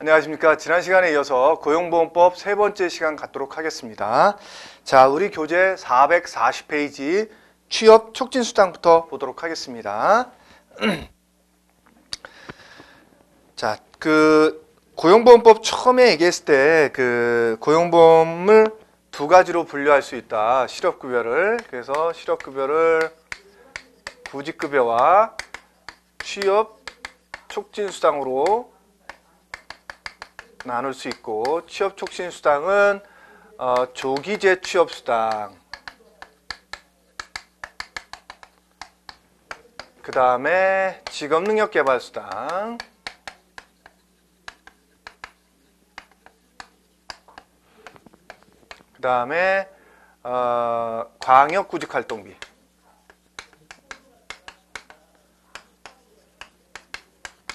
안녕하십니까. 지난 시간에 이어서 고용보험법 세 번째 시간 갖도록 하겠습니다. 자, 우리 교재 440페이지 취업 촉진수당부터 보도록 하겠습니다. 자, 고용보험법 처음에 얘기했을 때 고용보험을 두 가지로 분류할 수 있다. 실업급여를. 그래서 실업급여를 구직급여와 취업 촉진수당으로 나눌 수 있고, 취업 촉진수당은 조기 재취업수당, 그 다음에 직업능력개발수당, 그 다음에 광역구직활동비,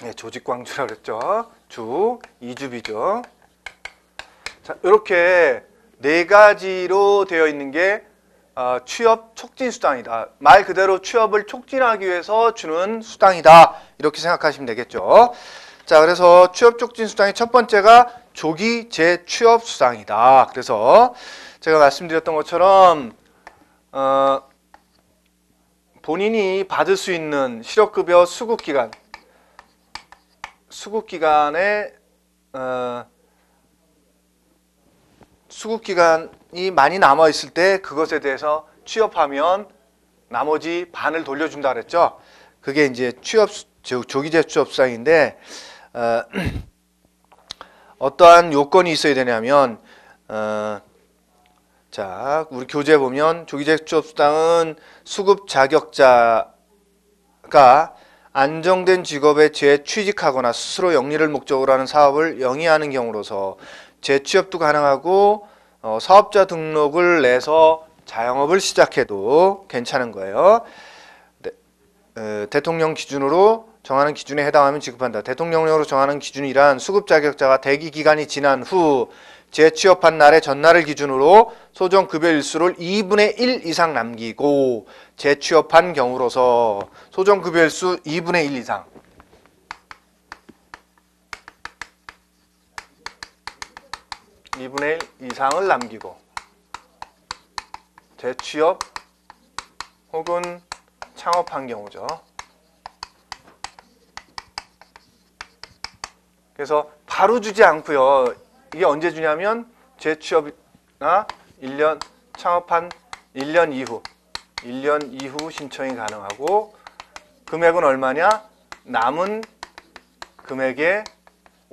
네, 조직광주라고 그랬죠. 주, 이주비죠. 자, 이렇게 네 가지로 되어 있는 게 취업 촉진수당이다. 말 그대로 취업을 촉진하기 위해서 주는 수당이다. 이렇게 생각하시면 되겠죠. 자, 그래서 취업 촉진수당의 첫 번째가 조기 재취업수당이다. 그래서 제가 말씀드렸던 것처럼 본인이 받을 수 있는 실업급여 수급기간에 수급기간이 많이 남아있을 때 그것에 대해서 취업하면 나머지 반을 돌려준다 그랬죠. 그게 이제 조기 재취업수당인데 어떠한 요건이 있어야 되냐면 자, 우리 교재에 보면 조기 재취업수당은 수급 자격자가 안정된 직업에 재취직하거나 스스로 영리를 목적으로 하는 사업을 영위하는 경우로서 재취업도 가능하고 사업자 등록을 내서 자영업을 시작해도 괜찮은 거예요. 대통령 기준으로 정하는 기준에 해당하면 지급한다. 대통령령으로 정하는 기준이란 수급 자격자가 대기 기간이 지난 후 재취업한 날의 전날을 기준으로 소정급여 일수를 2분의 1 이상 남기고 재취업한 경우로서 소정급여 일수 2분의 1 이상, 이상을 남기고 재취업 혹은 창업한 경우죠. 그래서 바로 주지 않고요. 이게 언제 주냐면 재취업이나 1년 창업한 1년 이후 신청이 가능하고, 금액은 얼마냐? 남은 금액의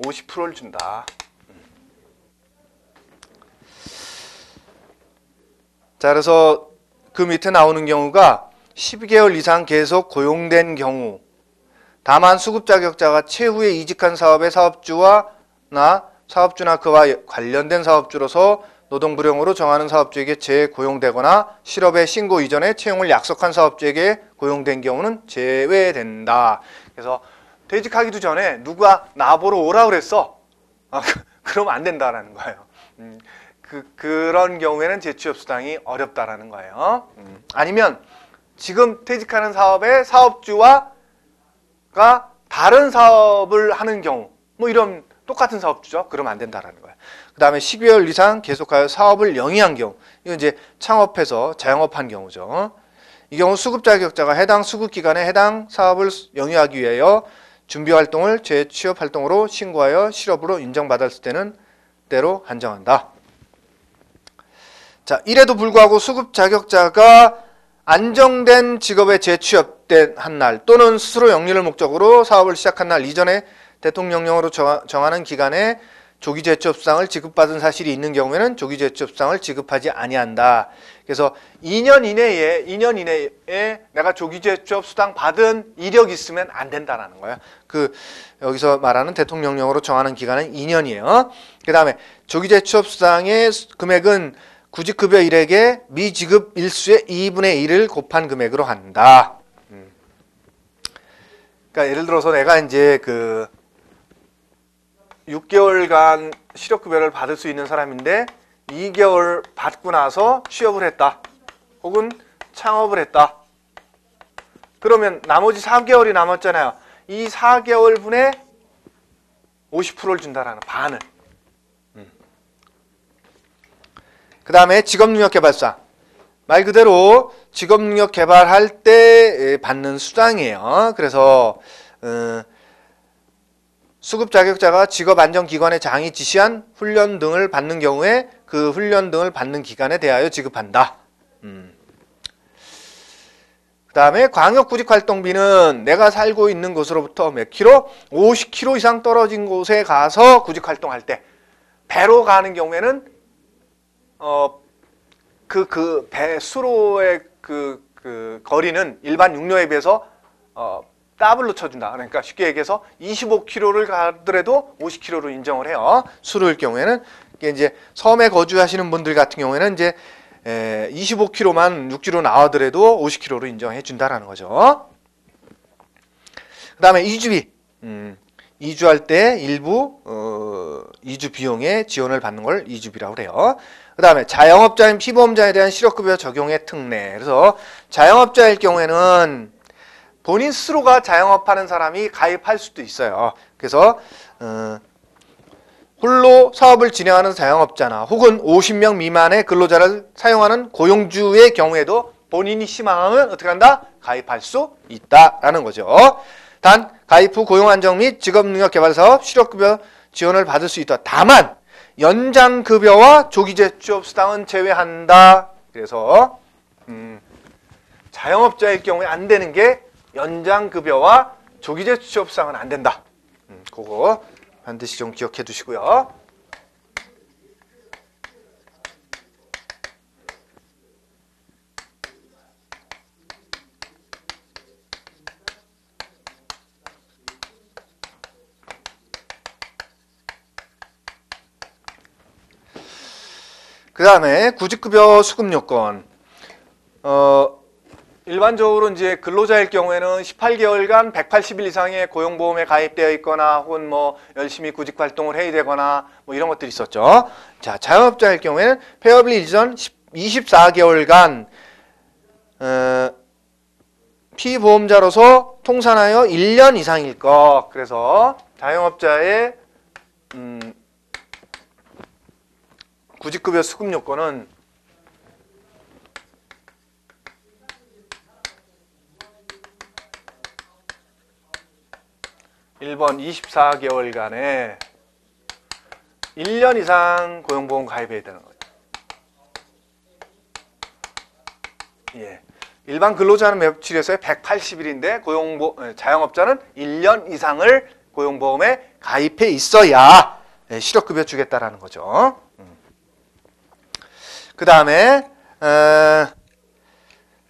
50%를 준다. 자, 그래서 그 밑에 나오는 경우가 12개월 이상 계속 고용된 경우, 다만 수급 자격자가 최후에 이직한 사업의 사업주나 그와 관련된 사업주로서 노동불용으로 정하는 사업주에게 재고용되거나 실업의 신고 이전에 채용을 약속한 사업주에게 고용된 경우는 제외된다. 그래서 퇴직하기도 전에 누가 나보러 오라 그랬어. 그러면 안 된다라는 거예요. 그런 경우에는 재취업수당이 어렵다라는 거예요. 아니면 지금 퇴직하는 사업의 사업주가 다른 사업을 하는 경우, 뭐 이런 똑같은 사업주죠. 그러면 안 된다라는 거예요. 그 다음에 12개월 이상 계속하여 사업을 영위한 경우, 이건 이제 창업해서 자영업한 경우죠. 이 경우 수급 자격자가 해당 수급기간에 해당 사업을 영위하기 위하여 준비활동을 재취업활동으로 신고하여 실업으로 인정받았을 때는 때로 한정한다. 자, 이래도 불구하고 수급 자격자가 안정된 직업에 재취업된 한 날 또는 스스로 영리를 목적으로 사업을 시작한 날 이전에 대통령령으로 정하는 기간에 조기 재취업수당을 지급받은 사실이 있는 경우에는 조기 재취업수당을 지급하지 아니한다. 그래서 2년 이내에 내가 조기 재취업수당 받은 이력이 있으면 안 된다라는 거예요. 여기서 말하는 대통령령으로 정하는 기간은 2년이에요. 그 다음에 조기 재취업수당의 금액은 구직급여 일액의 미지급 일수의 2분의 1을 곱한 금액으로 한다. 그러니까 예를 들어서 내가 이제 6개월간 실업급여를 받을 수 있는 사람인데 2개월 받고 나서 취업을 했다. 혹은 창업을 했다. 그러면 나머지 4개월이 남았잖아요. 이 4개월 분의 50%를 준다라는 반을. 그 다음에 직업능력개발수당. 말 그대로 직업능력 개발할 때 받는 수당이에요. 그래서 수급 자격자가 직업안정기관의 장이 지시한 훈련 등을 받는 경우에 그 훈련 등을 받는 기간에 대하여 지급한다. 그 다음에 광역구직활동비는 내가 살고 있는 곳으로부터 몇 킬로? 50킬로 이상 떨어진 곳에 가서 구직활동할 때 배로 가는 경우에는 배 수로의 그 거리는 일반 육로에 비해서 더블로 쳐준다. 그러니까 쉽게 얘기해서 25km를 가더라도 50km로 인정을 해요. 수로일 경우에는. 이게 이제 섬에 거주하시는 분들 같은 경우에는 이제 25km만 육지로 나오더라도 50km로 인정해 준다라는 거죠. 그 다음에 이주비. 이주할 때 일부 이주 비용에 지원을 받는 걸 이주비라고 그래요. 그 다음에 자영업자인 피보험자에 대한 실업급여 적용의 특례. 그래서 자영업자일 경우에는 본인 스스로가 자영업하는 사람이 가입할 수도 있어요. 그래서 홀로 사업을 진행하는 자영업자나 혹은 50명 미만의 근로자를 사용하는 고용주의 경우에도 본인이 희망하면 어떻게 한다? 가입할 수 있다라는 거죠. 단 가입 후 고용안정 및 직업능력개발사업 실업급여 지원을 받을 수 있다. 다만 연장급여와 조기재취업수당은 제외한다. 그래서 자영업자일 경우에 안 되는 게 연장급여와 조기재취업수당은 안 된다. 그거 반드시 좀 기억해 두시고요. 그 다음에 구직급여 수급요건. 일반적으로 이제 근로자일 경우에는 18개월간 180일 이상의 고용보험에 가입되어 있거나 혹은 뭐 열심히 구직 활동을 해야 되거나 뭐 이런 것들이 있었죠. 자, 자영업자일 경우에는 폐업일 이전 24개월간 피보험자로서 통산하여 1년 이상일 것. 그래서 자영업자의 구직급여 수급 요건은 1번 24개월간에 1년 이상 고용보험 가입해야 되는 거죠. 예. 일반 근로자는 며칠에서요? 180일인데 자영업자는 1년 이상을 고용보험에 가입해 있어야 실업급여 주겠다라는 거죠. 그 다음에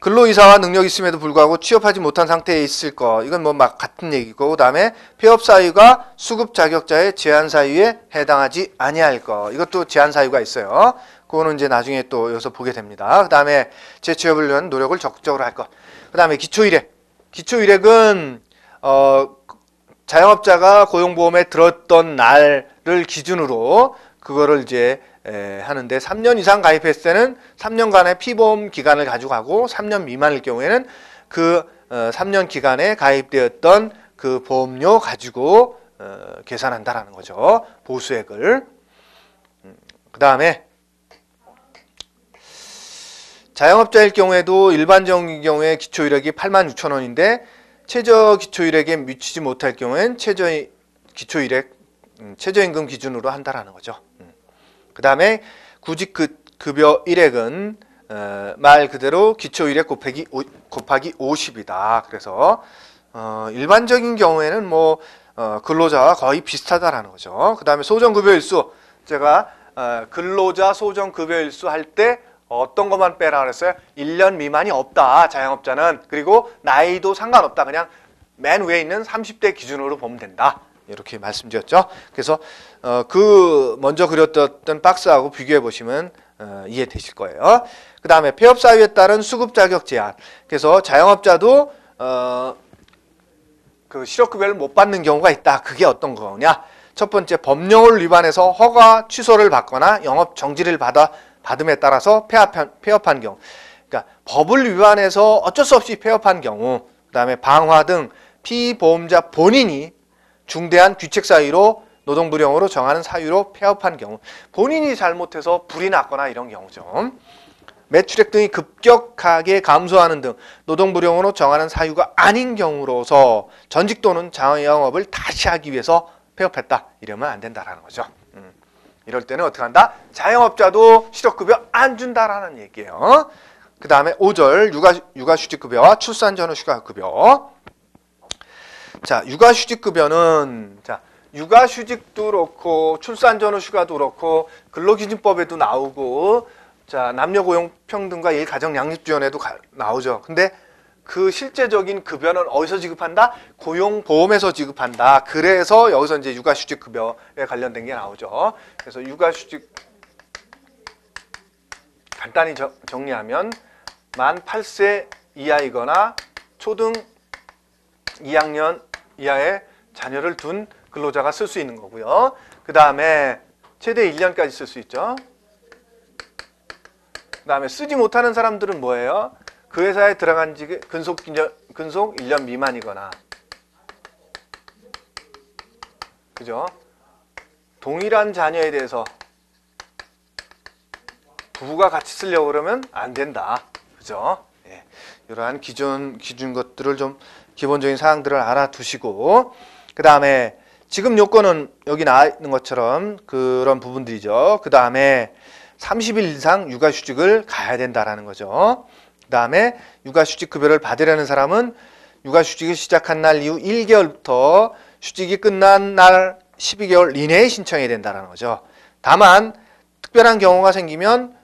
근로이사와 능력이 있음에도 불구하고 취업하지 못한 상태에 있을 거. 이건 뭐 막 같은 얘기고. 그 다음에 폐업 사유가 수급 자격자의 제한 사유에 해당하지 아니할 거. 이것도 제한 사유가 있어요. 그거는 이제 나중에 또 여기서 보게 됩니다. 그 다음에 재취업을 위한 노력을 적극적으로 할 것. 그 다음에 기초일액. 기초일액은 자영업자가 고용보험에 들었던 날을 기준으로 그거를 이제 하는데 3년 이상 가입했을 때는 3년간의 피보험 기간을 가지고 가고 3년 미만일 경우에는 그 3년 기간에 가입되었던 그 보험료 가지고 계산한다라는 거죠. 보수액을. 그 다음에 자영업자일 경우에도 일반적인 경우에 기초일액이 86,000원인데 최저 기초일액에 미치지 못할 경우엔 최저임금 기준으로 한다라는 거죠. 그 다음에 구직급여 일액은 말 그대로 기초일액 곱하기 50이다. 그래서 일반적인 경우에는 뭐 근로자와 거의 비슷하다라는 거죠. 그 다음에 소정급여일수. 제가 근로자 소정급여일수 할 때 어떤 것만 빼라 그랬어요? 1년 미만이 없다. 자영업자는. 그리고 나이도 상관없다. 그냥 맨 위에 있는 30대 기준으로 보면 된다. 이렇게 말씀드렸죠. 그래서 그 먼저 그렸던 박스하고 비교해 보시면 이해되실 거예요. 그 다음에 폐업 사유에 따른 수급 자격 제한. 그래서 자영업자도 그 실업급여를 못 받는 경우가 있다. 그게 어떤 거냐? 첫 번째, 법령을 위반해서 허가 취소를 받거나 영업 정지를 받음에 따라서 폐업한 경우. 그러니까 법을 위반해서 어쩔 수 없이 폐업한 경우. 그 다음에 방화 등 피보험자 본인이 중대한 귀책 사유로 노동부령으로 정하는 사유로 폐업한 경우, 본인이 잘못해서 불이 났거나 이런 경우죠. 매출액 등이 급격하게 감소하는 등 노동부령으로 정하는 사유가 아닌 경우로서 전직 또는 자영업을 다시 하기 위해서 폐업했다. 이러면 안 된다라는 거죠. 이럴 때는 어떻게 한다? 자영업자도 실업급여 안 준다라는 얘기예요. 그 다음에 5절 육아휴직급여와 출산전후휴가급여. 자, 육아휴직급여는 자 육아휴직도 그렇고 출산전후휴가도 그렇고 근로기준법에도 나오고 자 남녀고용평등과 일가정양립지원에도 나오죠. 근데 그 실제적인 급여는 어디서 지급한다? 고용보험에서 지급한다. 그래서 여기서 이제 육아휴직급여에 관련된 게 나오죠. 그래서 육아휴직 간단히 정리하면 만 8세 이하이거나 초등 2학년 이하의 자녀를 둔 근로자가 쓸 수 있는 거고요. 그 다음에 최대 1년까지 쓸 수 있죠. 그 다음에 쓰지 못하는 사람들은 뭐예요? 그 회사에 들어간 지 근속 1년 미만이거나, 그죠? 동일한 자녀에 대해서 부부가 같이 쓰려고 그러면 안 된다. 그죠? 예. 이러한 기준 것들을 좀 기본적인 사항들을 알아두시고, 그 다음에 지급 요건은 여기 나와 있는 것처럼 그런 부분들이죠. 그 다음에 30일 이상 육아휴직을 가야 된다라는 거죠. 그 다음에 육아휴직급여를 받으려는 사람은 육아휴직을 시작한 날 이후 1개월부터 휴직이 끝난 날 12개월 이내에 신청해야 된다는 거죠. 다만 특별한 경우가 생기면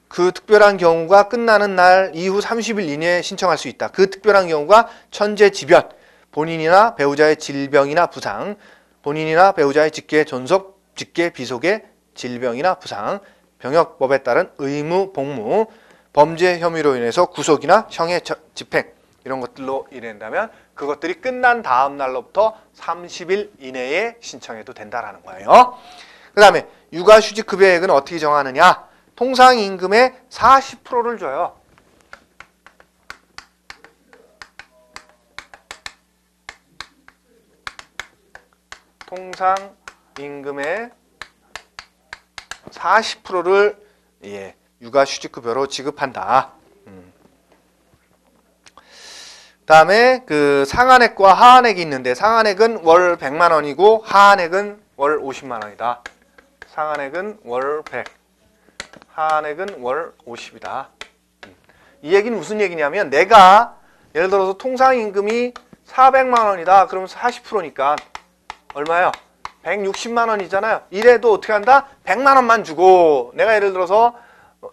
그 특별한 경우가 끝나는 날 이후 30일 이내에 신청할 수 있다. 그 특별한 경우가 천재지변, 본인이나 배우자의 질병이나 부상, 본인이나 배우자의 직계 존속, 직계 비속의 질병이나 부상, 병역법에 따른 의무 복무, 범죄 혐의로 인해서 구속이나 형의 집행 이런 것들로 인한다면 그것들이 끝난 다음 날로부터 30일 이내에 신청해도 된다라는 거예요. 그 다음에 육아휴직급여액은 어떻게 정하느냐? 통상임금의 40%를 줘요. 통상임금의 40%를 육아휴직급여로 지급한다. 다음에 그 상한액과 하한액이 있는데 상한액은 월 100만 원이고 하한액은 월 50만 원이다. 상한액은 월 100, 하한액은 월 50이다. 이 얘기는 무슨 얘기냐면 내가 예를 들어서 통상임금이 400만 원이다. 그러면 40%니까 얼마예요? 160만 원이잖아요. 이래도 어떻게 한다? 100만 원만 주고 내가 예를 들어서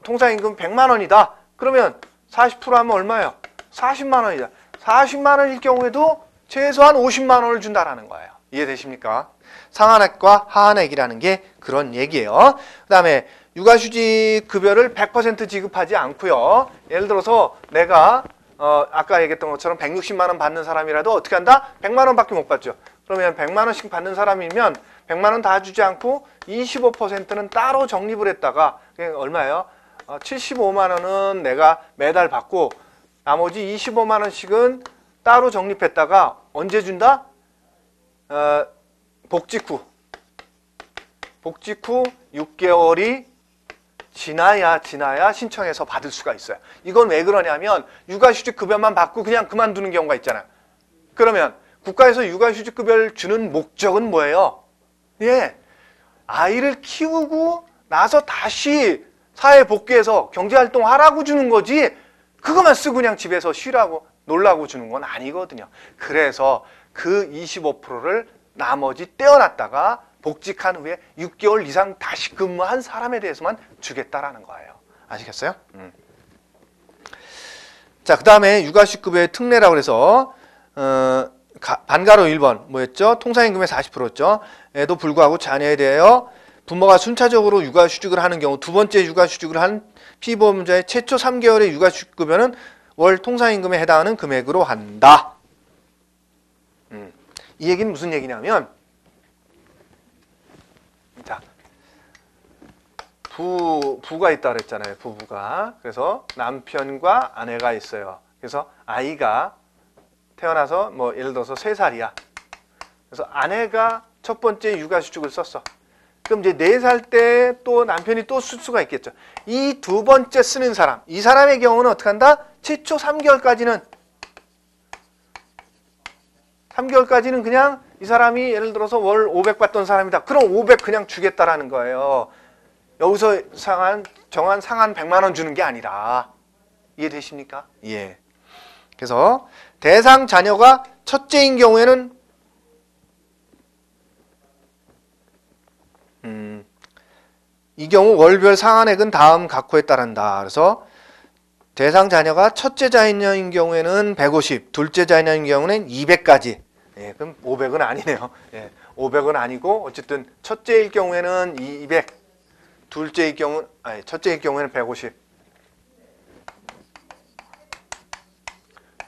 통상임금 100만 원이다. 그러면 40% 하면 얼마예요? 40만 원이다. 40만 원일 경우에도 최소한 50만 원을 준다라는 거예요. 이해되십니까? 상한액과 하한액이라는 게 그런 얘기예요. 그 다음에 육아휴직 급여를 100% 지급하지 않고요. 예를 들어서 내가 아까 얘기했던 것처럼 160만 원 받는 사람이라도 어떻게 한다? 100만 원밖에 못 받죠. 그러면 100만 원씩 받는 사람이면 100만 원 다 주지 않고 25%는 따로 적립을 했다가 그게 얼마예요? 75만 원은 내가 매달 받고 나머지 25만 원씩은 따로 적립했다가 언제 준다? 복직 후 6개월이 지나야 신청해서 받을 수가 있어요. 이건 왜 그러냐면 육아휴직 급여만 받고 그냥 그만두는 경우가 있잖아요. 그러면 국가에서 육아휴직 급여를 주는 목적은 뭐예요? 예, 아이를 키우고 나서 다시 사회에 복귀해서 경제활동 하라고 주는 거지 그것만 쓰고 그냥 집에서 쉬라고 놀라고 주는 건 아니거든요. 그래서 그 25%를 나머지 떼어놨다가 복직한 후에 6개월 이상 다시 근무한 사람에 대해서만 주겠다라는 거예요. 아시겠어요? 자, 그 다음에 육아휴직급여의 특례라고 해서 반가로 1번 뭐였죠? 통상임금의 40%였죠. 에도 불구하고 자녀에 대하여 부모가 순차적으로 육아휴직을 하는 경우 두 번째 육아휴직을 한 피보험자의 최초 3개월의 육아휴직급여는 월 통상임금에 해당하는 금액으로 한다. 이 얘기는 무슨 얘기냐면 자, 부가 있다 그랬잖아요. 부부가. 그래서 남편과 아내가 있어요. 그래서 아이가 태어나서 뭐 예를 들어서 3살이야. 그래서 아내가 첫 번째 육아휴직을 썼어. 그럼 이제 4살 때 또 남편이 또 쓸 수가 있겠죠. 이 두 번째 쓰는 사람, 이 사람의 경우는 어떻게 한다? 최초 3개월까지는 그냥 이 사람이 예를 들어서 월 500 받던 사람이다. 그럼 500 그냥 주겠다라는 거예요. 여기서 정한 상한 100만 원 주는 게 아니라. 이해되십니까? 예. 그래서 대상 자녀가 첫째인 경우에는 이 경우 월별 상한액은 다음 각호에 따른다. 그래서 대상 자녀가 첫째 자녀인 경우에는 150, 둘째 자녀인 경우는 200까지. 예, 그럼 500은 아니네요. 예, 500은 아니고 어쨌든 첫째일 경우에는 200, 첫째일 경우에는 150.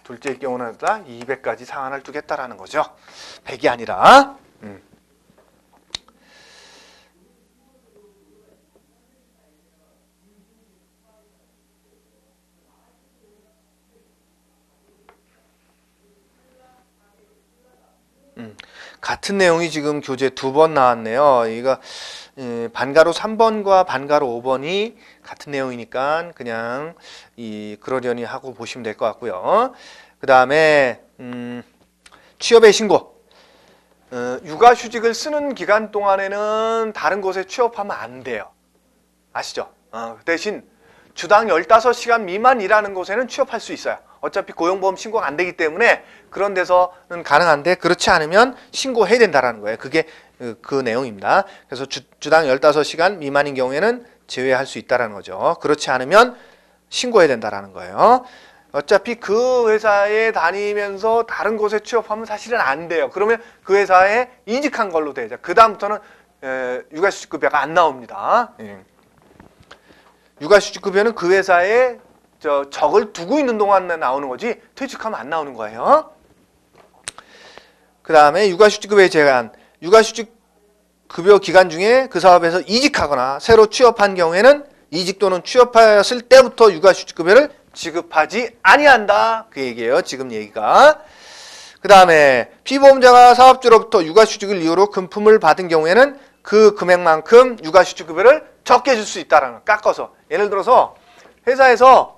둘째일 경우는 200까지 상한을 두겠다라는 거죠. 100이 아니라. 같은 내용이 지금 교재 2번 나왔네요. 이거 반가로 3번과 반가로 5번이 같은 내용이니까 그냥 그러려니 하고 보시면 될 것 같고요. 그 다음에 취업의 신고. 육아휴직을 쓰는 기간 동안에는 다른 곳에 취업하면 안 돼요. 아시죠? 대신 주당 15시간 미만 일하는 곳에는 취업할 수 있어요. 어차피 고용보험 신고가 안 되기 때문에 그런 데서는 가능한데 그렇지 않으면 신고해야 된다라는 거예요. 그게 그 내용입니다. 그래서 주당 15시간 미만인 경우에는 제외할 수 있다라는 거죠. 그렇지 않으면 신고해야 된다라는 거예요. 어차피 그 회사에 다니면서 다른 곳에 취업하면 사실은 안 돼요. 그러면 그 회사에 이직한 걸로 되죠. 그 다음부터는 육아휴직급여가 안 나옵니다. 육아휴직급여는 그 회사에 적을 두고 있는 동안에 나오는 거지 퇴직하면 안 나오는 거예요. 그 다음에 육아휴직급여의 제한. 육아휴직급여 기간 중에 그 사업에서 이직하거나 새로 취업한 경우에는 이직 또는 취업하였을 때부터 육아휴직급여를 지급하지 아니한다. 그 얘기예요. 지금 얘기가. 그 다음에 피보험자가 사업주로부터 육아휴직을 이유로 금품을 받은 경우에는 그 금액만큼 육아휴직급여를 적게 줄 수 있다라는 거. 깎아서. 예를 들어서 회사에서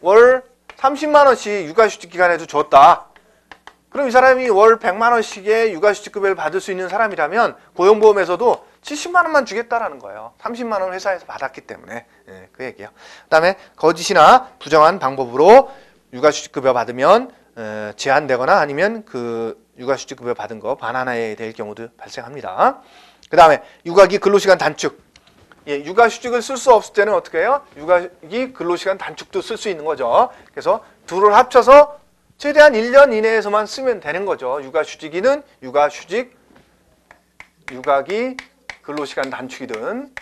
월 30만 원씩 육아휴직 기간에도 줬다. 그럼 이 사람이 월 100만 원씩의 육아휴직급여를 받을 수 있는 사람이라면 고용보험에서도 70만 원만 주겠다라는 거예요. 30만 원 회사에서 받았기 때문에. 예, 그 얘기예요. 그다음에 거짓이나 부정한 방법으로 육아휴직급여 받으면 제한되거나 아니면 그 육아휴직급여 받은 거 반환해야 될 경우도 발생합니다. 그다음에 육아기 근로시간 단축. 예, 육아휴직을 쓸 수 없을 때는 어떻게 해요? 육아기 근로시간 단축도 쓸 수 있는 거죠. 그래서 둘을 합쳐서 최대한 1년 이내에서만 쓰면 되는 거죠. 육아휴직이든 육아휴직, 육아기 근로시간 단축이든.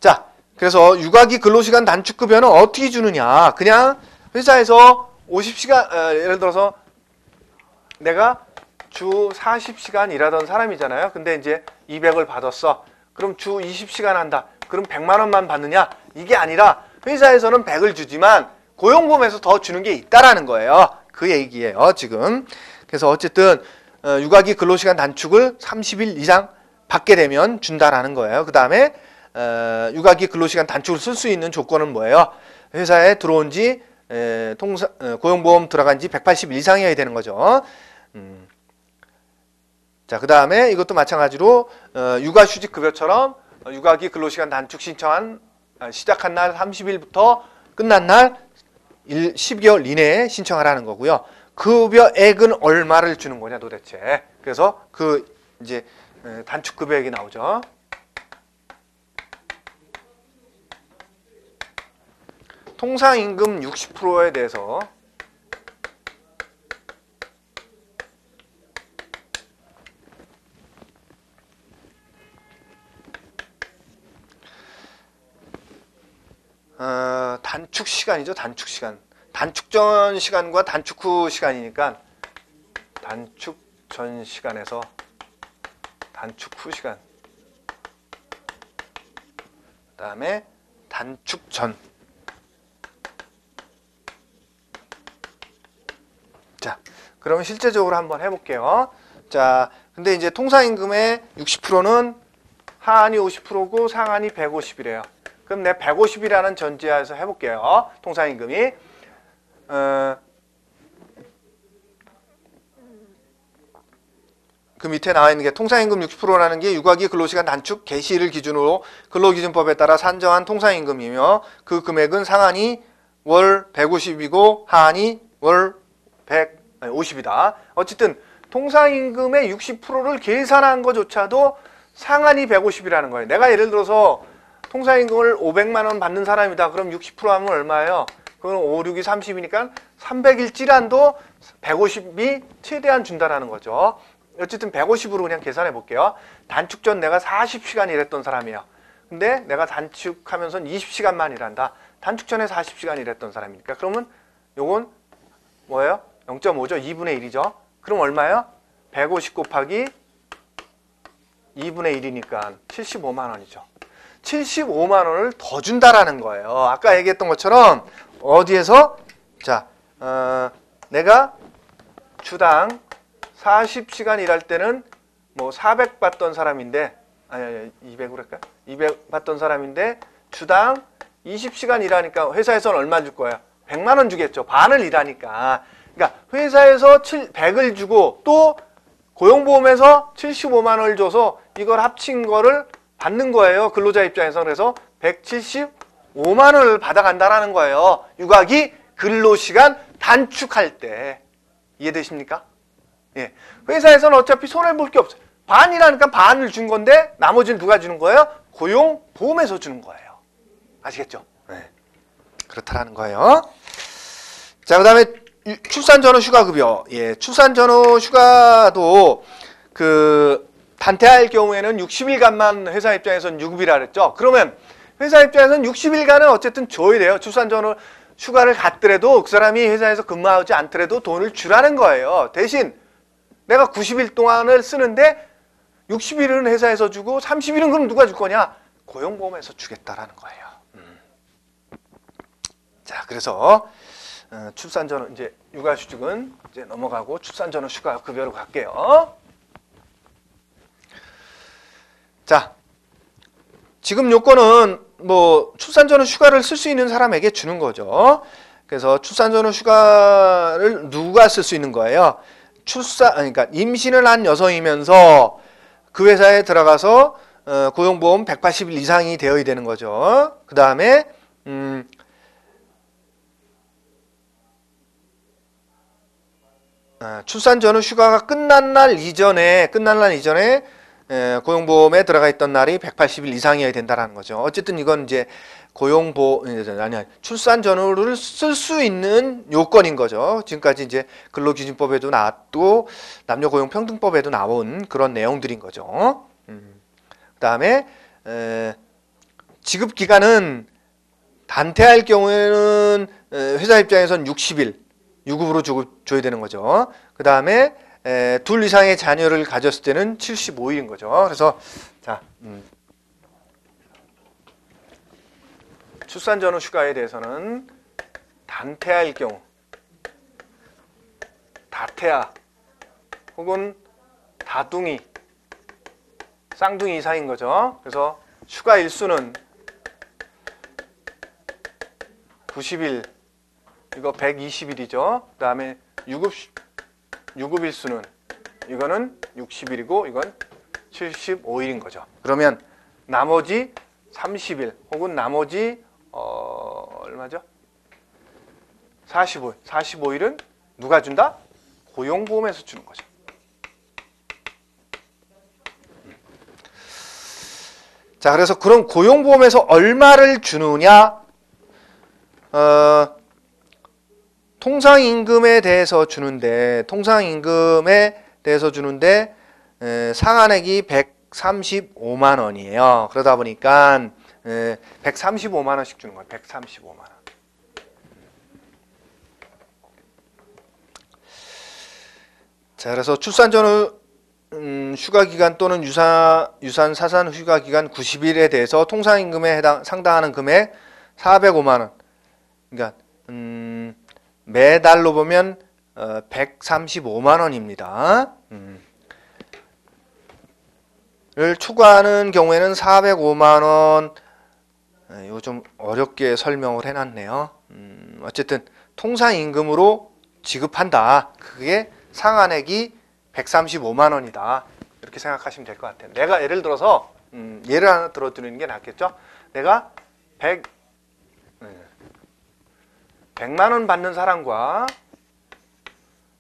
자, 그래서 육아기 근로시간 단축급여는 어떻게 주느냐. 그냥 회사에서 50시간, 예를 들어서 내가 주 40시간 일하던 사람이잖아요. 근데 이제 200을 받았어. 그럼 주 20시간 한다. 그럼 100만 원만 받느냐? 이게 아니라 회사에서는 100을 주지만 고용보험에서 더 주는 게 있다라는 거예요. 그 얘기예요, 지금. 그래서 어쨌든 육아기 근로시간 단축을 30일 이상 받게 되면 준다라는 거예요. 그 다음에 육아기 근로시간 단축을 쓸 수 있는 조건은 뭐예요? 회사에 들어온 지 고용보험 들어간 지 180일 이상이어야 되는 거죠. 자, 그 다음에 이것도 마찬가지로 육아휴직 급여처럼 육아기 근로시간 단축 신청한 시작한 날 30일부터 끝난 날 12개월 이내에 신청하라는 거고요. 급여액은 얼마를 주는 거냐 도대체. 그래서 그 이제 단축 급여액이 나오죠. 통상임금 60%에 대해서 단축 시간이죠. 단축 시간. 단축 전 시간과 단축 후 시간이니까 단축 전 시간에서 단축 후 시간. 그 다음에 단축 전. 자, 그러면 실제적으로 한번 해볼게요. 자, 근데 이제 통상임금의 60%는 하한이 50%고 상한이 150이래요. 그럼 내 150이라는 전제하에서 해볼게요. 통상임금이 그 밑에 나와 있는 게 통상임금 60%라는 게 육아기 근로시간 단축 개시일을 기준으로 근로기준법에 따라 산정한 통상임금이며 그 금액은 상한이 월 150이고 하한이 월 150이다. 어쨌든 통상임금의 60%를 계산한 것조차도 상한이 150이라는 거예요. 내가 예를 들어서 통상임금을 500만 원 받는 사람이다. 그럼 60% 하면 얼마예요? 그건 5, 6이 30이니까 300일찌란도 150이 최대한 준다라는 거죠. 어쨌든 150으로 그냥 계산해 볼게요. 단축 전 내가 40시간 일했던 사람이에요. 근데 내가 단축하면서 20시간만 일한다. 단축 전에 40시간 일했던 사람이니까 그러면 요건 뭐예요? 0.5죠. 2분의 1이죠. 그럼 얼마예요? 150 곱하기 2분의 1이니까 75만 원이죠. 75만 원을 더 준다라는 거예요. 아까 얘기했던 것처럼 어디에서? 자, 내가 주당 40시간 일할 때는 뭐 400 받던 사람인데 아니 200으로 할까? 200 받던 사람인데 주당 20시간 일하니까 회사에서는 얼마 줄 거예요? 100만 원 주겠죠. 반을 일하니까. 그러니까 회사에서 100을 주고 또 고용보험에서 75만 원을 줘서 이걸 합친 거를 받는 거예요. 근로자 입장에서. 그래서 175만 원을 받아간다라는 거예요. 육아기 근로시간 단축할 때. 이해되십니까? 예. 회사에서는 어차피 손해볼 게 없어요. 반이라니까 반을 준 건데 나머지는 누가 주는 거예요? 고용보험에서 주는 거예요. 아시겠죠? 네. 그렇다라는 거예요. 자, 그 다음에 출산 전후 휴가급여. 예, 출산 전후 휴가도 그 단태할 경우에는 60일간만 회사 입장에서는 유급이라 그랬죠. 그러면 회사 입장에서는 60일간은 어쨌든 줘야 돼요. 출산 전후 휴가를 갔더라도 그 사람이 회사에서 근무하지 않더라도 돈을 주라는 거예요. 대신 내가 90일 동안을 쓰는데 60일은 회사에서 주고 30일은 그럼 누가 줄 거냐? 고용보험에서 주겠다라는 거예요. 자, 그래서 출산 전후 이제 육아휴직은 이제 넘어가고 출산 전후 휴가 급여로 갈게요. 자, 지금 요건은 뭐 출산 전후 휴가를 쓸 수 있는 사람에게 주는 거죠. 그래서 출산 전후 휴가를 누가 쓸 수 있는 거예요? 그러니까 임신을 한 여성이면서 그 회사에 들어가서 고용보험 180일 이상이 되어야 되는 거죠. 그 다음에 출산 전후 휴가가 끝난 날 이전에 고용보험에 들어가 있던 날이 180일 이상이어야 된다는 거죠. 어쨌든 이건 이제 출산 전후를 쓸 수 있는 요건인 거죠. 지금까지 이제 근로기준법에도 나왔고 남녀고용평등법에도 나온 그런 내용들인 거죠. 그다음에 지급 기간은 단태할 경우에는 회사 입장에서는 60일 유급으로 줘야 되는 거죠. 그다음에 둘 이상의 자녀를 가졌을 때는 75일인 거죠. 그래서 자, 출산 전후 휴가에 대해서는 단태아일 경우, 다태아 혹은 다둥이, 쌍둥이 이상인 거죠. 그래서 휴가 일수는 90일, 이거 120일이죠. 그 다음에 유급 일수는 이거는 60일이고 이건 75일인 거죠. 그러면 나머지 30일 혹은 나머지 얼마죠? 45일. 45일은 누가 준다? 고용보험에서 주는 거죠. 자, 그래서 그럼 고용보험에서 얼마를 주느냐? 통상임금에 대해서 주는데 상한액이 135만 원이에요. 그러다 보니까 135만 원씩 주는 거예요. 135만 원. 자, 그래서 출산 전후 휴가 기간 또는 유산 사산 휴가 기간 90일에 대해서 통상임금에 상당하는 금액 405만 원. 그러니까 매달로 보면 135만 원입니다. 를 추가하는 경우에는 405만 원. 이거 좀 어렵게 설명을 해놨네요. 어쨌든 통상임금으로 지급한다. 그게 상한액이 135만 원이다. 이렇게 생각하시면 될 것 같아요. 내가 예를 들어서 예를 하나 들어드리는 게 낫겠죠. 내가 100만 원 받는 사람과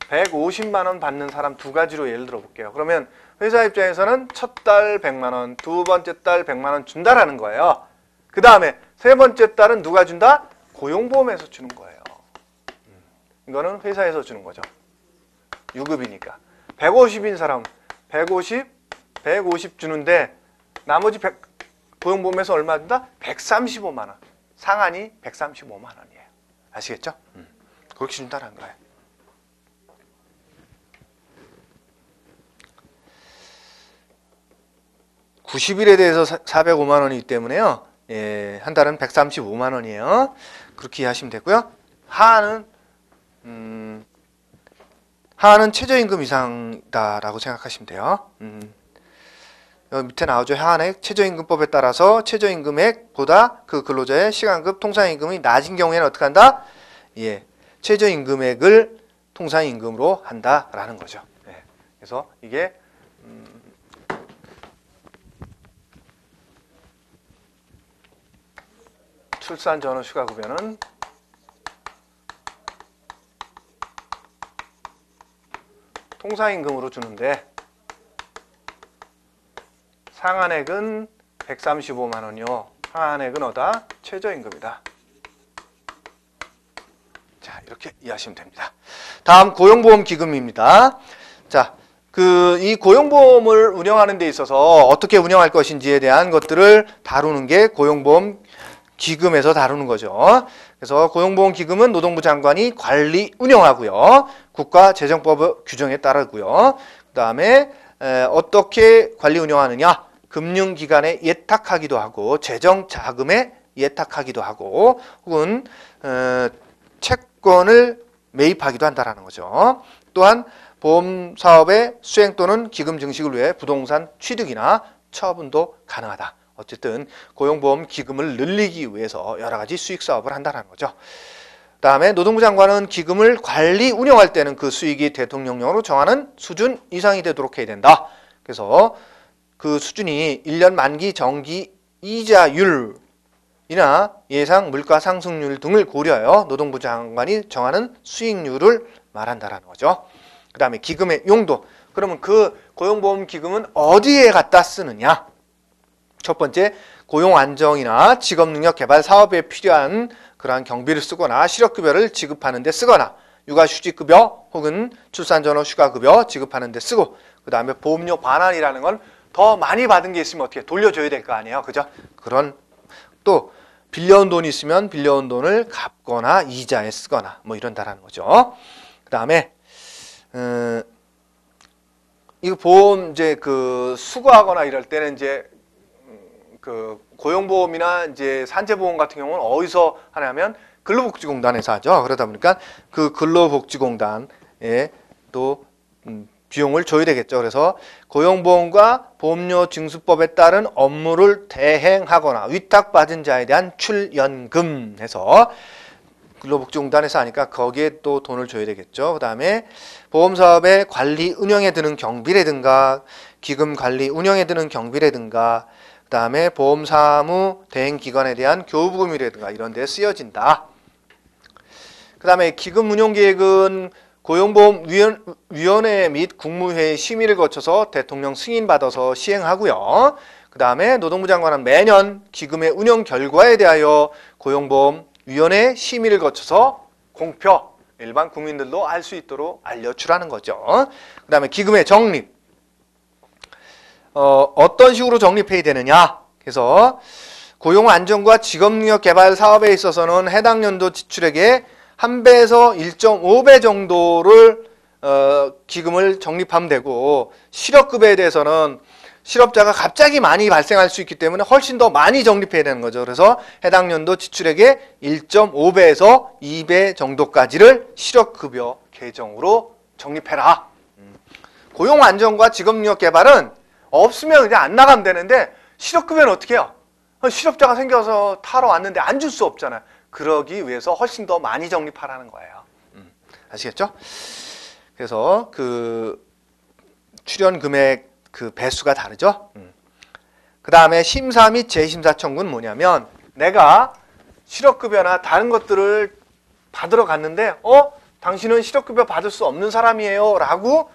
150만 원 받는 사람 두 가지로 예를 들어 볼게요. 그러면 회사 입장에서는 첫 달 100만 원, 두 번째 달 100만 원 준다라는 거예요. 그 다음에 세 번째 달은 누가 준다? 고용보험에서 주는 거예요. 이거는 회사에서 주는 거죠. 유급이니까. 150인 사람 150 주는데 나머지 고용보험에서 얼마 준다? 135만 원. 상한이 135만 원이에요. 아시겠죠? 그렇게 준다는 거예요. (90일에) 대해서 405만 원이기 때문에요. 예, 한 달은 135만 원이에요. 그렇게 이해하시면 되고요. 하한은 최저임금 이상이다라고 생각하시면 돼요. 여기 밑에 나오죠. 하한액 최저임금법에 따라서 최저임금액보다 그 근로자의 시간급 통상임금이 낮은 경우에는 어떻게 한다? 예, 최저임금액을 통상임금으로 한다라는 거죠. 예, 그래서 이게 출산 전후 휴가급여는 통상임금으로 주는데 상한액은 135만 원이요. 하한액은 어다? 최저임금이다. 자, 이렇게 이해하시면 됩니다. 다음 고용보험기금입니다. 자, 이 고용보험을 운영하는 데 있어서 어떻게 운영할 것인지에 대한 것들을 다루는 게 고용보험기금에서 다루는 거죠. 그래서 고용보험기금은 노동부 장관이 관리 운영하고요. 국가재정법 규정에 따르고요. 그 다음에 어떻게 관리 운영하느냐? 금융기관에 예탁하기도 하고 재정자금에 예탁하기도 하고 혹은 채권을 매입하기도 한다는 거죠. 또한 보험사업의 수행 또는 기금 증식을 위해 부동산 취득이나 처분도 가능하다. 어쨌든 고용보험 기금을 늘리기 위해서 여러 가지 수익사업을 한다는 거죠. 그 다음에 노동부 장관은 기금을 관리 운영할 때는 그 수익이 대통령령으로 정하는 수준 이상이 되도록 해야 된다. 그래서 그 수준이 1년 만기 정기 이자율이나 예상 물가 상승률 등을 고려하여 노동부 장관이 정하는 수익률을 말한다는 거죠. 그 다음에 기금의 용도. 그러면 그 고용보험 기금은 어디에 갖다 쓰느냐? 첫 번째, 고용 안정이나 직업 능력 개발 사업에 필요한 그러한 경비를 쓰거나 실업급여를 지급하는 데 쓰거나 육아휴직급여 혹은 출산 전후 휴가급여 지급하는 데 쓰고 그 다음에 보험료 반환이라는 건 더 많이 받은 게 있으면 어떻게 돌려줘야 될 거 아니에요. 그죠? 그런 또 빌려온 돈이 있으면 빌려온 돈을 갚거나 이자에 쓰거나 뭐 이런다라는 거죠. 그 다음에 이거 보험 이제 수거하거나 이럴 때는 이제 고용보험이나 이제 산재보험 같은 경우는 어디서 하냐면 근로복지공단에서 하죠. 그러다 보니까 그 근로복지공단에 또 비용을 줘야 되겠죠. 그래서 고용보험과 보험료 징수법에 따른 업무를 대행하거나 위탁받은 자에 대한 출연금 해서 근로복지공단에서 하니까 거기에 또 돈을 줘야 되겠죠. 그 다음에 보험사업의 관리 운영에 드는 경비라든가 기금 관리 운영에 드는 경비라든가 그 다음에 보험사무 대행기관에 대한 교부금이라든가 이런 데 쓰여진다. 그 다음에 기금운용계획은 고용보험위원회 및 국무회의 심의를 거쳐서 대통령 승인받아서 시행하고요. 그 다음에 노동부 장관은 매년 기금의 운영 결과에 대하여 고용보험위원회 심의를 거쳐서 공표, 일반 국민들도 알 수 있도록 알려주라는 거죠. 그 다음에 기금의 적립. 어떤 식으로 적립해야 되느냐? 그래서 고용 안정과 직업 능력 개발 사업에 있어서는 해당 연도 지출액의 1배에서 1.5배 정도를 기금을 적립하면 되고 실업급여에 대해서는 실업자가 갑자기 많이 발생할 수 있기 때문에 훨씬 더 많이 적립해야 되는 거죠. 그래서 해당 연도 지출액의 1.5배에서 2배 정도까지를 실업급여 계정으로 정립해라. 고용안정과 직업능력개발은 없으면 그냥 안 나가면 되는데 실업급여는 어떻게 해요? 실업자가 생겨서 타러 왔는데 안 줄 수 없잖아요. 그러기 위해서 훨씬 더 많이 정립하라는 거예요. 아시겠죠? 그래서 그 출연 금액 그 배수가 다르죠. 그 다음에 심사 및 재심사 청구는 뭐냐면 내가 실업급여나 다른 것들을 받으러 갔는데 당신은 실업급여 받을 수 없는 사람이에요 라고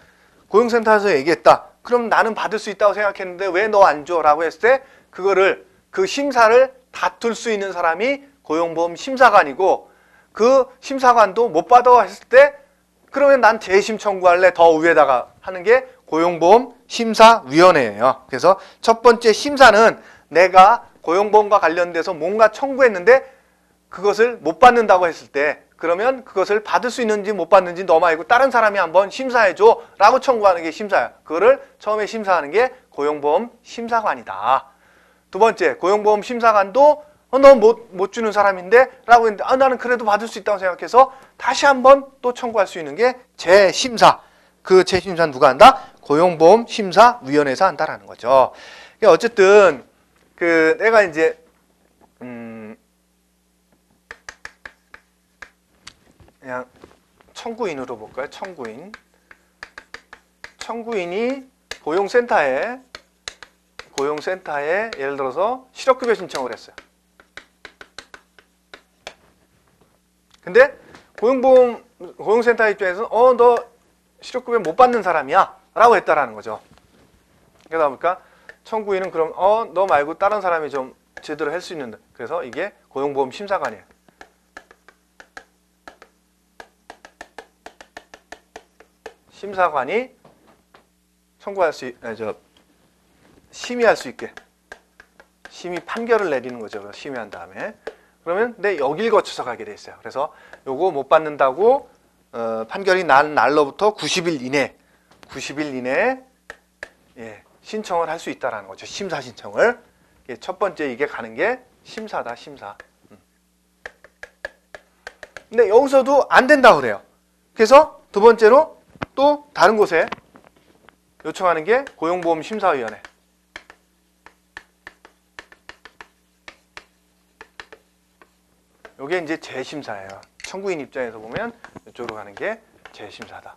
고용센터에서 얘기했다. 그럼 나는 받을 수 있다고 생각했는데 왜 너 안 줘? 라고 했을 때 그거를 그 심사를 다툴 수 있는 사람이 고용보험 심사관이고 그 심사관도 못 받아 했을 때 그러면 난 재심 청구할래 더 위에다가 하는 게 고용보험 심사위원회예요. 그래서 첫 번째 심사는 내가 고용보험과 관련돼서 뭔가 청구했는데 그것을 못 받는다고 했을 때 그러면 그것을 받을 수 있는지 못 받는지 너 말고 다른 사람이 한번 심사해줘 라고 청구하는 게 심사야. 그거를 처음에 심사하는 게 고용보험 심사관이다. 두 번째, 고용보험 심사관도 너 못 주는 사람인데 라고 했는데 나는 그래도 받을 수 있다고 생각해서 다시 한번 또 청구할 수 있는 게 재심사. 그 재심사는 누가 한다? 고용보험 심사위원회에서 한다라는 거죠. 어쨌든 그 내가 이제 그냥 청구인으로 볼까요? 청구인이 고용센터에 예를 들어서 실업급여 신청을 했어요. 근데 고용센터 입장에서는 너 실업급여 못 받는 사람이야 라고 했다라는 거죠. 그러다 보니까 청구인은 그럼 너 말고 다른 사람이 좀 제대로 할 수 있는데 그래서 이게 고용보험 심사관이에요. 심사관이 청구할 수 심의할 수 있게 심의 판결을 내리는 거죠. 심의한 다음에 그러면 내 여길 거쳐서 가게 돼 있어요. 그래서 요거 못 받는다고 판결이 난 날로부터 90일 이내에 신청을 할 수 있다라는 거죠. 심사 신청을. 첫 번째 이게 가는 게 심사다, 심사. 근데 여기서도 안 된다고 그래요. 그래서 두 번째로 또 다른 곳에 요청하는 게 고용보험 심사위원회. 요게 이제 재심사예요. 청구인 입장에서 보면 이쪽으로 가는 게 재심사다.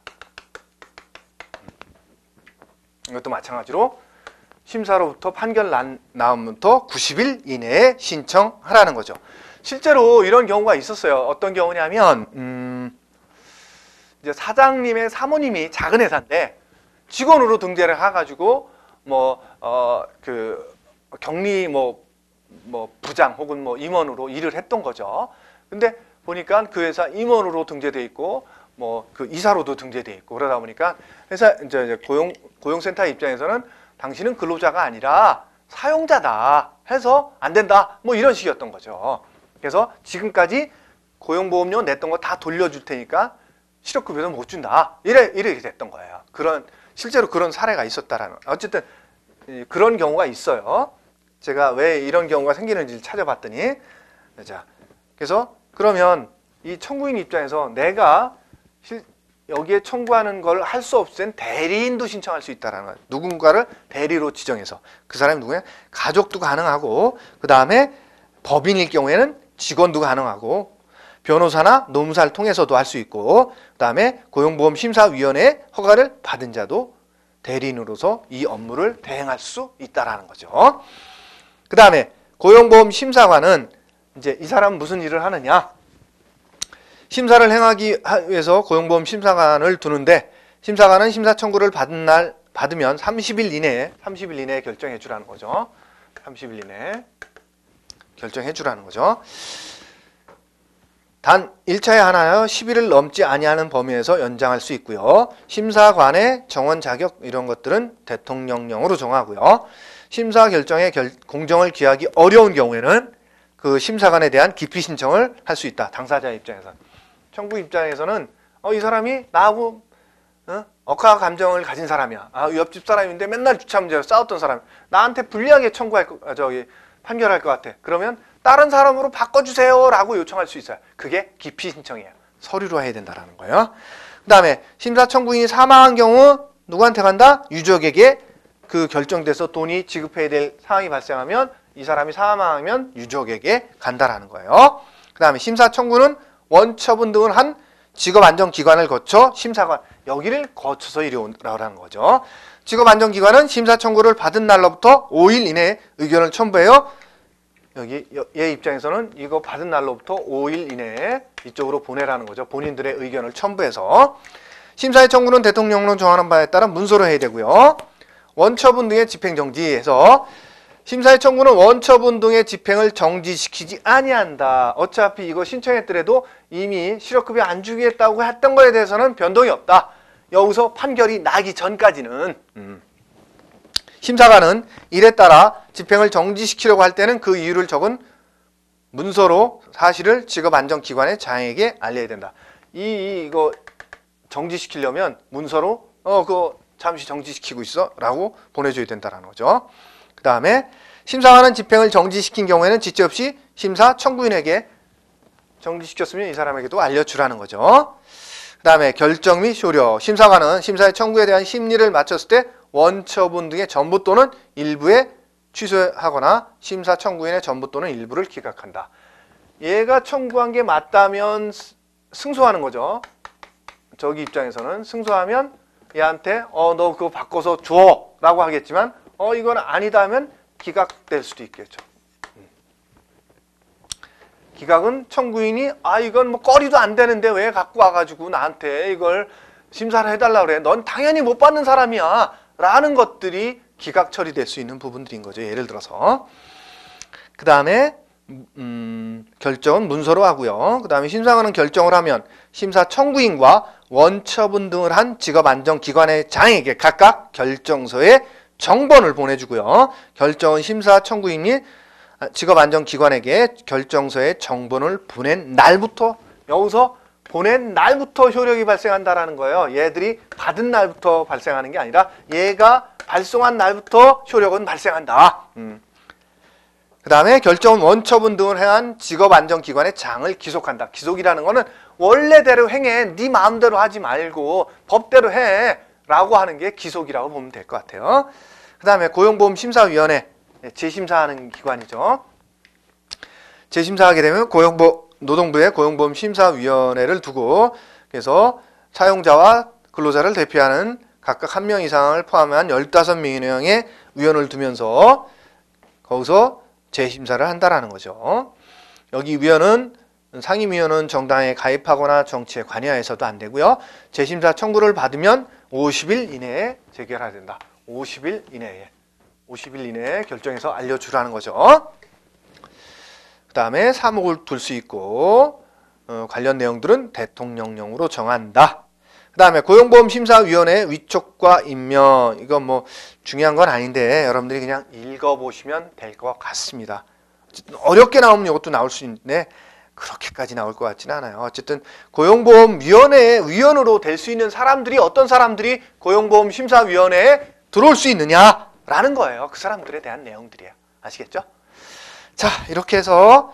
이것도 마찬가지로 심사로부터 판결 나옴부터 90일 이내에 신청하라는 거죠. 실제로 이런 경우가 있었어요. 어떤 경우냐면 이제 사장님의 사모님이 작은 회사인데 직원으로 등재를 해가지고 격리 부장 혹은 임원으로 일을 했던 거죠. 근데 보니까 그 회사 임원으로 등재돼 있고 그 이사로도 등재돼 있고 그러다 보니까 회사 이제 고용센터 입장에서는 당신은 근로자가 아니라 사용자다 해서 안 된다 이런 식이었던 거죠. 그래서 지금까지 고용보험료 냈던 거 다 돌려줄 테니까 실업급여도 못 준다 이렇게 됐던 거예요. 실제로 그런 사례가 있었다라는 어쨌든 그런 경우가 있어요. 제가 왜 이런 경우가 생기는지 찾아봤더니 자 그래서 그러면 이 청구인 입장에서 내가 여기에 청구하는 걸 할 수 없을 땐 대리인도 신청할 수 있다라는 거예요. 누군가를 대리로 지정해서 그 사람이 누구냐? 가족도 가능하고 그 다음에 법인일 경우에는 직원도 가능하고 변호사나 노무사를 통해서도 할 수 있고 그 다음에 고용보험심사위원회 허가를 받은 자도 대리인으로서 이 업무를 대행할 수 있다라는 거죠. 그 다음에 고용보험심사관은 이제 이 사람은 무슨 일을 하느냐? 심사를 행하기 위해서 고용보험심사관을 두는데 심사관은 심사 청구를 받으면 30일 이내에 결정해 주라는 거죠. 30일 이내에 결정해 주라는 거죠. 단 1차에 하나여 10일을 넘지 아니하는 범위에서 연장할 수 있고요. 심사관의 정원 자격 이런 것들은 대통령령으로 정하고요. 심사 결정에 공정을 기하기 어려운 경우에는 그 심사관에 대한 기피 신청을 할 수 있다. 당사자 입장에서. 청구 입장에서는 이 사람이 나하고 억하 감정을 가진 사람이야. 옆집 사람인데 맨날 주차 문제로 싸웠던 사람. 나한테 불리하게 판결할 것 같아. 그러면 다른 사람으로 바꿔주세요라고 요청할 수 있어요. 그게 기피 신청이에요. 서류로 해야 된다라는 거예요. 그 다음에 심사청구인이 사망한 경우 누구한테 간다? 유족에게 그 결정돼서 돈이 지급해야 될 상황이 발생하면 이 사람이 사망하면 유족에게 간다라는 거예요. 그 다음에 심사청구는 원처분 등을 한 직업안정기관을 거쳐 심사관, 여기를 거쳐서 이리 오라는 거죠. 직업안정기관은 심사청구를 받은 날로부터 5일 이내에 의견을 첨부해요. 여기 얘 입장에서는 이거 받은 날로부터 5일 이내에 이쪽으로 보내라는 거죠. 본인들의 의견을 첨부해서. 심사의 청구는 대통령령 정하는 바에 따라 문서로 해야 되고요. 원처분 등의 집행정지해서 심사의 청구는 원처분 등의 집행을 정지시키지 아니한다. 어차피 이거 신청했더라도 이미 실업급여 안 주겠다고 했던 거에 대해서는 변동이 없다. 여기서 판결이 나기 전까지는 심사관은 이에 따라 집행을 정지시키려고 할 때는 그 이유를 적은 문서로 사실을 직업안정기관의 장에게 알려야 된다. 이거 정지시키려면 문서로 그거 잠시 정지시키고 있어 라고 보내줘야 된다는 거죠. 그 다음에 심사관은 집행을 정지시킨 경우에는 지체 없이 심사 청구인에게 정지시켰으면 이 사람에게도 알려주라는 거죠. 그 다음에 결정 및 효력. 심사관은 심사의 청구에 대한 심리를 마쳤을 때 원처분 등의 전부 또는 일부에 취소하거나 심사 청구인의 전부 또는 일부를 기각한다. 얘가 청구한 게 맞다면 승소하는 거죠. 저기 입장에서는 승소하면 얘한테 너 그거 바꿔서 줘 라고 하겠지만 이건 아니다 하면 기각될 수도 있겠죠. 기각은 청구인이 이건 뭐 꺼리도 안 되는데 왜 갖고 와가지고 나한테 이걸 심사를 해달라 그래. 넌 당연히 못 받는 사람이야 라는 것들이 기각 처리될 수 있는 부분들인 거죠. 예를 들어서. 그 다음에 결정은 문서로 하고요. 그 다음에 심사관은 결정을 하면 심사 청구인과 원처분 등을 한 직업안정기관의 장에게 각각 결정서에 정본을 보내주고요. 결정은 심사 청구인 및 직업안정기관에게 결정서에 정본을 보낸 날부터, 여기서 보낸 날부터 효력이 발생한다라는 거예요. 얘들이 받은 날부터 발생하는 게 아니라 얘가 발송한 날부터 효력은 발생한다. 그 다음에 결정은 원처분 등을 행한 직업안정기관의 장을 기속한다. 기속이라는 거는 원래대로 행해. 네 마음대로 하지 말고 법대로 해 라고 하는 게 기속이라고 보면 될 것 같아요. 그 다음에 고용보험심사위원회, 재심사하는 기관이죠. 재심사하게 되면 노동부의 고용보험심사위원회를 두고 그래서 사용자와 근로자를 대표하는 각각 한 명 이상을 포함한 15명의 위원을 두면서 거기서 재심사를 한다라는 거죠. 여기 위원은 상임위원은 정당에 가입하거나 정치에 관여해서도 안 되고요. 재심사 청구를 받으면 50일 이내에 재결해야 된다. 50일 이내에 결정해서 알려주라는 거죠. 그 다음에 사목을 둘 수 있고 관련 내용들은 대통령령으로 정한다. 그 다음에 고용보험심사위원회 위촉과 임명. 이건 뭐 중요한 건 아닌데 여러분들이 그냥 읽어보시면 될 것 같습니다. 어렵게 나오면 이것도 나올 수 있는데 그렇게까지 나올 것 같지는 않아요. 어쨌든 고용보험위원회의 위원으로 될 수 있는 사람들이 어떤 사람들이 고용보험심사위원회에 들어올 수 있느냐라는 거예요. 그 사람들에 대한 내용들이에요. 아시겠죠? 자, 이렇게 해서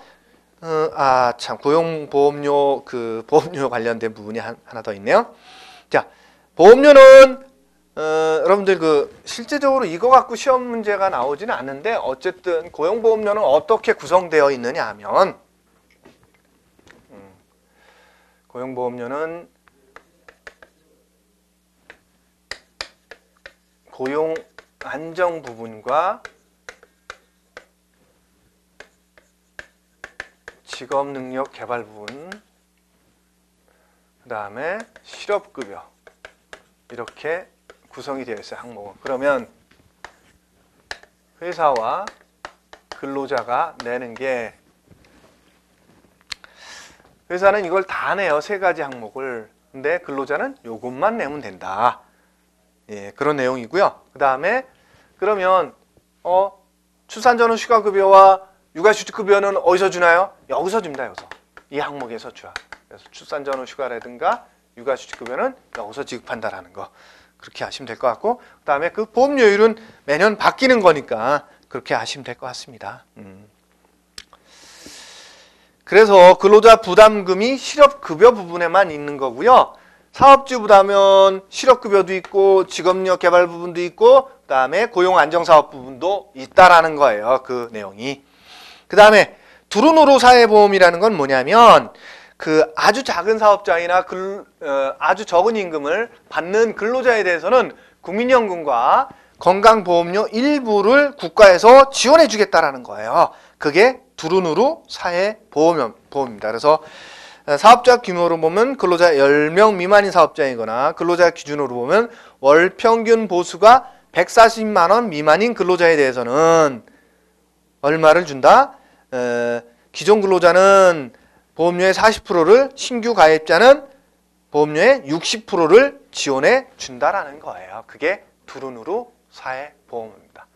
참 고용보험료 보험료 관련된 부분이 하나 더 있네요. 자, 보험료는 여러분들 실제적으로 이거 갖고 시험 문제가 나오지는 않는데 어쨌든 고용보험료는 어떻게 구성되어 있느냐 하면 고용보험료는 고용 안정 부분과 직업 능력 개발 부분, 그 다음에 실업급여 이렇게 구성이 되어 있어요. 항목은. 그러면 회사와 근로자가 내는 게 회사는 이걸 다 내요. 세 가지 항목을. 근데 근로자는 요것만 내면 된다. 예, 그런 내용이고요. 그 다음에 그러면 출산 전후 휴가급여와 육아휴직급여는 어디서 주나요? 여기서 줍니다. 여기서. 이 항목에서 줘. 그래서 출산 전후 휴가라든가 육아휴직급여는 여기서 지급한다라는 거. 그렇게 하시면 될 것 같고 그 다음에 그 보험료율은 매년 바뀌는 거니까 그렇게 하시면 될 것 같습니다. 그래서 근로자 부담금이 실업급여 부분에만 있는 거고요. 사업주부라면 실업급여도 있고 직업력 개발 부분도 있고 그다음에 고용안정사업 부분도 있다라는 거예요. 그 내용이. 그다음에 두루누루 사회보험이라는 건 뭐냐면 그 아주 작은 사업장이나 아주 적은 임금을 받는 근로자에 대해서는 국민연금과 건강보험료 일부를 국가에서 지원해 주겠다라는 거예요. 그게 두루누루 사회보험입니다. 그래서 사업자 규모로 보면 근로자 10명 미만인 사업장이거나 근로자 기준으로 보면 월 평균 보수가 140만 원 미만인 근로자에 대해서는 얼마를 준다? 기존 근로자는 보험료의 40%를, 신규 가입자는 보험료의 60%를 지원해 준다라는 거예요. 그게 두루누루 사회보험입니다.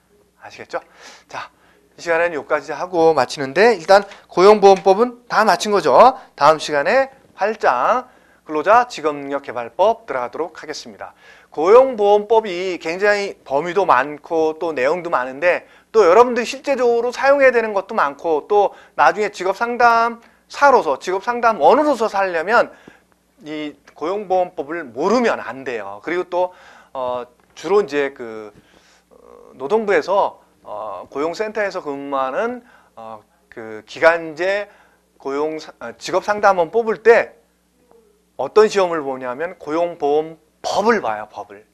아시겠죠? 자, 이 시간에는 여기까지 하고 마치는데 일단 고용보험법은 다 마친 거죠. 다음 시간에 8장 근로자 직업능력 개발법 들어가도록 하겠습니다. 고용보험법이 굉장히 범위도 많고 또 내용도 많은데 또 여러분들이 실제적으로 사용해야 되는 것도 많고 또 나중에 직업상담사로서 직업상담원으로서 살려면 이 고용보험법을 모르면 안 돼요. 그리고 또 주로 이제 노동부에서 고용센터에서 근무하는 그 기간제 직업상담원 뽑을 때 어떤 시험을 보냐면 고용보험법을 봐요. 법을.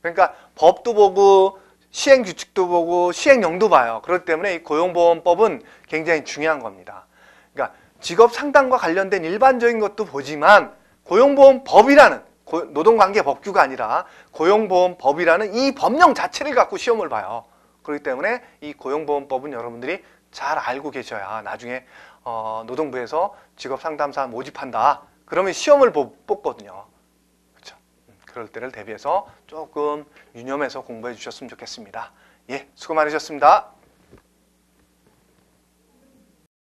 그러니까 법도 보고 시행규칙도 보고 시행령도 봐요. 그렇기 때문에 이 고용보험법은 굉장히 중요한 겁니다. 그러니까 직업상담과 관련된 일반적인 것도 보지만 고용보험법이라는 노동관계 법규가 아니라 고용보험법이라는 이 법령 자체를 갖고 시험을 봐요. 그렇기 때문에 이 고용보험법은 여러분들이 잘 알고 계셔야 나중에 노동부에서 직업상담사 모집한다. 그러면 시험을 뽑거든요. 그렇죠? 그럴 때를 대비해서 조금 유념해서 공부해 주셨으면 좋겠습니다. 예, 수고 많으셨습니다.